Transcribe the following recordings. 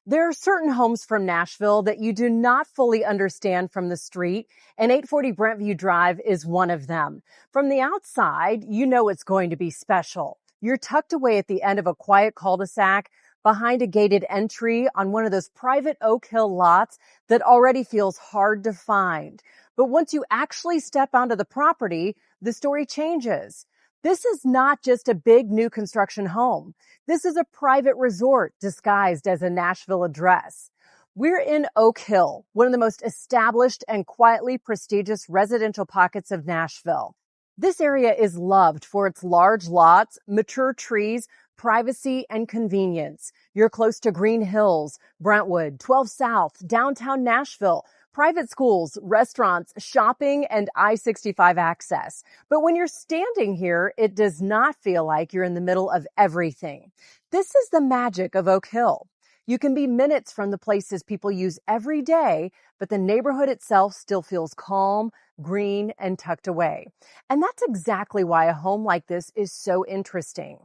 There are certain homes from Nashville that you do not fully understand from the street, and 840 Brent View Drive is one of them. From the outside, you know it's going to be special. You're tucked away at the end of a quiet cul-de-sac behind a gated entry on one of those private Oakhill lots that already feels hard to find. But once you actually step onto the property, the story changes. This is not just a big new construction home. This is a private resort disguised as a Nashville address. We're in Oakhill, one of the most established and quietly prestigious residential pockets of Nashville. This area is loved for its large lots, mature trees, privacy, and convenience. You're close to Green Hills, Brentwood, 12 South, downtown Nashville, private schools, restaurants, shopping, and I-65 access. But when you're standing here, it does not feel like you're in the middle of everything. This is the magic of Oakhill. You can be minutes from the places people use every day, but the neighborhood itself still feels calm, green, and tucked away. And that's exactly why a home like this is so interesting.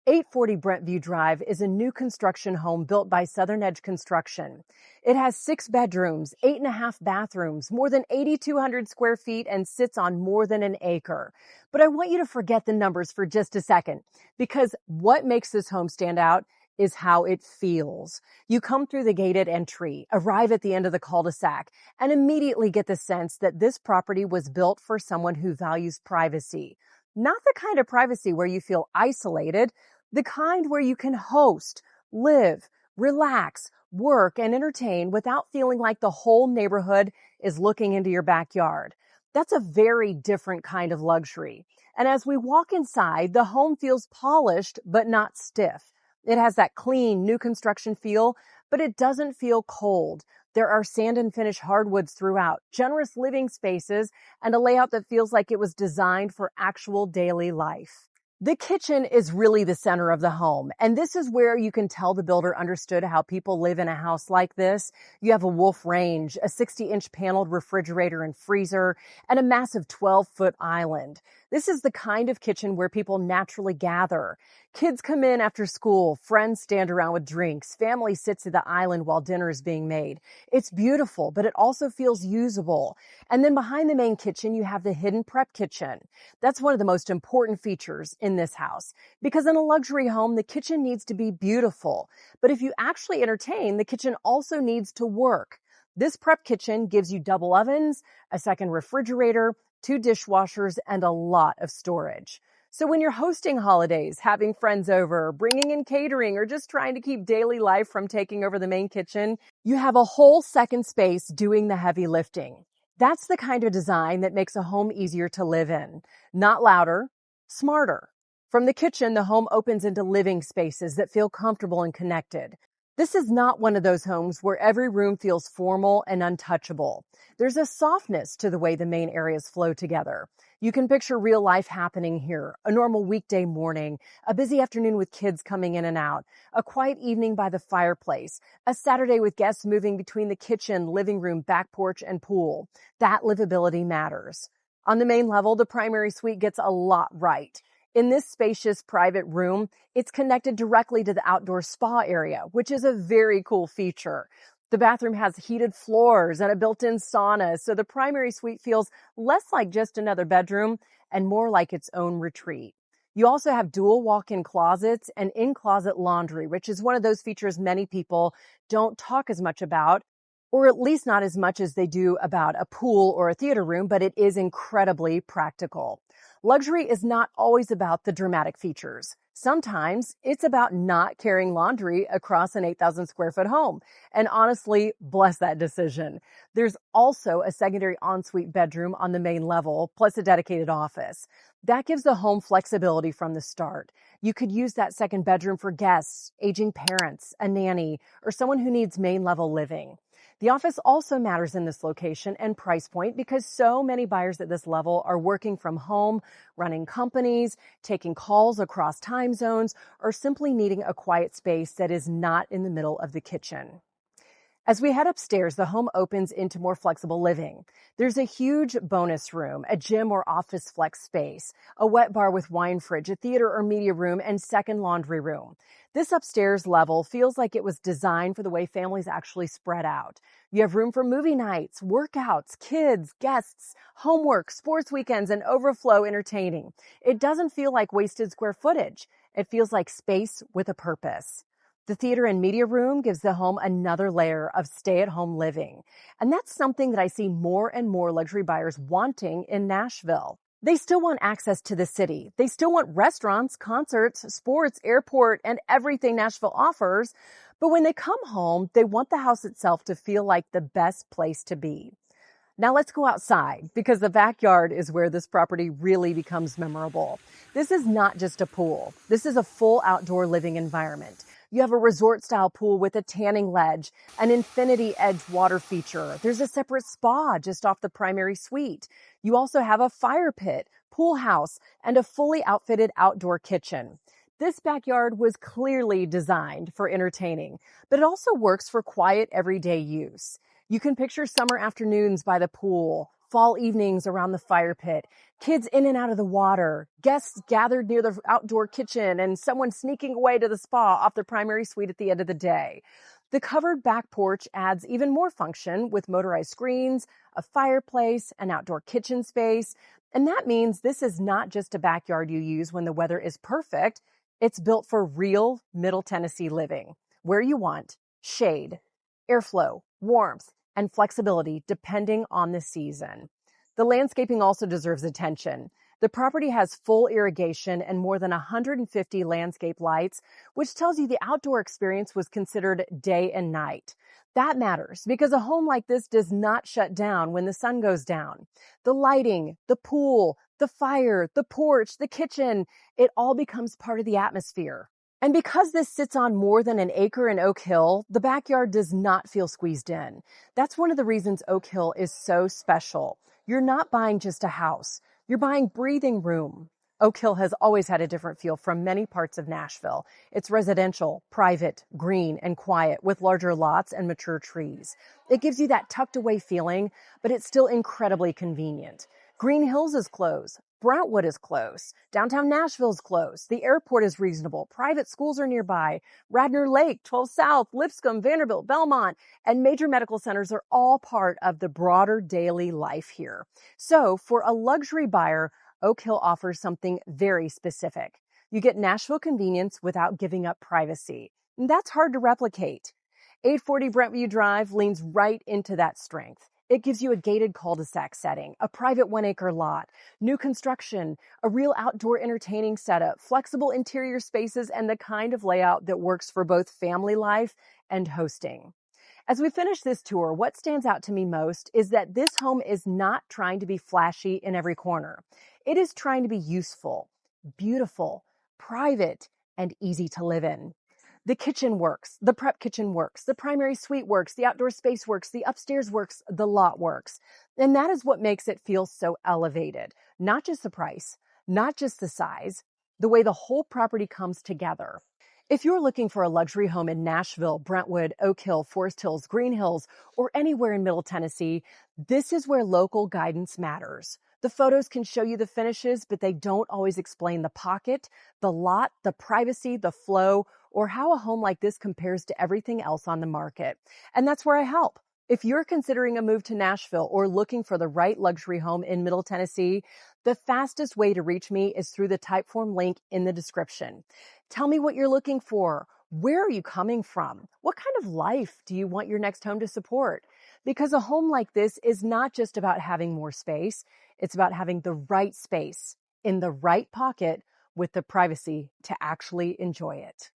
840 Brent View Drive is a new construction home built by Southern Edge Construction. It has 6 bedrooms, 8.5 bathrooms, more than 8,200 square feet, and sits on more than an acre. But I want you to forget the numbers for just a second, because what makes this home stand out is how it feels. You come through the gated entry, arrive at the end of the cul-de-sac, and immediately get the sense that this property was built for someone who values privacy. Not the kind of privacy where you feel isolated, the kind where you can host, live, relax, work, and entertain without feeling like the whole neighborhood is looking into your backyard. That's a very different kind of luxury. And as we walk inside, the home feels polished but not stiff. It has that clean, new construction feel, but it doesn't feel cold. There are sand and finish hardwoods throughout, generous living spaces, and a layout that feels like it was designed for actual daily life. The kitchen is really the center of the home, and this is where you can tell the builder understood how people live in a house like this. You have a wolf range, a 60-inch paneled refrigerator and freezer, and a massive 12-foot island. This is the kind of kitchen where people naturally gather. Kids come in after school, friends stand around with drinks, family sits at the island while dinner is being made. It's beautiful, but it also feels usable. And then behind the main kitchen, you have the hidden prep kitchen. That's one of the most important features in this house, because in a luxury home, the kitchen needs to be beautiful. But if you actually entertain, the kitchen also needs to work. This prep kitchen gives you double ovens, a second refrigerator, 2 dishwashers, and a lot of storage. So when you're hosting holidays, having friends over, bringing in catering, or just trying to keep daily life from taking over the main kitchen, you have a whole second space doing the heavy lifting. That's the kind of design that makes a home easier to live in. Not louder, smarter. From the kitchen, the home opens into living spaces that feel comfortable and connected. This is not one of those homes where every room feels formal and untouchable. There's a softness to the way the main areas flow together. You can picture real life happening here, a normal weekday morning, a busy afternoon with kids coming in and out, a quiet evening by the fireplace, a Saturday with guests moving between the kitchen, living room, back porch, and pool. That livability matters. On the main level, the primary suite gets a lot right. In this spacious private room, it's connected directly to the outdoor spa area, which is a very cool feature. The bathroom has heated floors and a built-in sauna, so the primary suite feels less like just another bedroom and more like its own retreat. You also have dual walk-in closets and in-closet laundry, which is one of those features many people don't talk as much about, or at least not as much as they do about a pool or a theater room, but it is incredibly practical. Luxury is not always about the dramatic features. Sometimes it's about not carrying laundry across an 8,000 square foot home. And honestly, bless that decision. There's also a secondary ensuite bedroom on the main level, plus a dedicated office. That gives the home flexibility from the start. You could use that second bedroom for guests, aging parents, a nanny, or someone who needs main level living. The office also matters in this location and price point because so many buyers at this level are working from home, running companies, taking calls across time zones, or simply needing a quiet space that is not in the middle of the kitchen. As we head upstairs, the home opens into more flexible living. There's a huge bonus room, a gym or office flex space, a wet bar with wine fridge, a theater or media room, and second laundry room. This upstairs level feels like it was designed for the way families actually spread out. You have room for movie nights, workouts, kids, guests, homework, sports weekends, and overflow entertaining. It doesn't feel like wasted square footage. It feels like space with a purpose. The theater and media room gives the home another layer of stay-at-home living. And that's something that I see more and more luxury buyers wanting in Nashville. They still want access to the city. They still want restaurants, concerts, sports, airport, and everything Nashville offers. But when they come home, they want the house itself to feel like the best place to be. Now let's go outside because the backyard is where this property really becomes memorable. This is not just a pool. This is a full outdoor living environment. You have a resort-style pool with a tanning ledge, an infinity edge water feature. There's a separate spa just off the primary suite. You also have a fire pit, pool house, and a fully outfitted outdoor kitchen. This backyard was clearly designed for entertaining, but it also works for quiet, everyday use. You can picture summer afternoons by the pool, fall evenings around the fire pit, kids in and out of the water, guests gathered near the outdoor kitchen, and someone sneaking away to the spa off the primary suite at the end of the day. The covered back porch adds even more function with motorized screens, a fireplace, an outdoor kitchen space. And that means this is not just a backyard you use when the weather is perfect. It's built for real Middle Tennessee living, where you want shade, airflow, warmth, and flexibility depending on the season. The landscaping also deserves attention. The property has full irrigation and more than 150 landscape lights, which tells you the outdoor experience was considered day and night. That matters because a home like this does not shut down when the sun goes down. The lighting, the pool, the fire, the porch, the kitchen, it all becomes part of the atmosphere. And because this sits on more than an acre in Oakhill, the backyard does not feel squeezed in. That's one of the reasons Oakhill is so special. You're not buying just a house. You're buying breathing room. Oakhill has always had a different feel from many parts of Nashville. It's residential, private, green, and quiet with larger lots and mature trees. It gives you that tucked away feeling, but it's still incredibly convenient. Green Hills is close. Brentwood is close. Downtown Nashville is close. The airport is reasonable. Private schools are nearby. Radnor Lake, 12 South, Lipscomb, Vanderbilt, Belmont, and major medical centers are all part of the broader daily life here. So for a luxury buyer, Oakhill offers something very specific. You get Nashville convenience without giving up privacy. And that's hard to replicate. 840 Brent View Drive leans right into that strength. It gives you a gated cul-de-sac setting, a private 1-acre lot, new construction, a real outdoor entertaining setup, flexible interior spaces, and the kind of layout that works for both family life and hosting. As we finish this tour, what stands out to me most is that this home is not trying to be flashy in every corner. It is trying to be useful, beautiful, private, and easy to live in. The kitchen works, the prep kitchen works, the primary suite works, the outdoor space works, the upstairs works, the lot works. And that is what makes it feel so elevated. Not just the price, not just the size, the way the whole property comes together. If you're looking for a luxury home in Nashville, Brentwood, Oakhill, Forest Hills, Green Hills, or anywhere in Middle Tennessee, this is where local guidance matters. The photos can show you the finishes, but they don't always explain the pocket, the lot, the privacy, the flow, or how a home like this compares to everything else on the market. And that's where I help. If you're considering a move to Nashville or looking for the right luxury home in Middle Tennessee, the fastest way to reach me is through the Typeform link in the description. Tell me what you're looking for. Where are you coming from? What kind of life do you want your next home to support? Because a home like this is not just about having more space. It's about having the right space in the right pocket with the privacy to actually enjoy it.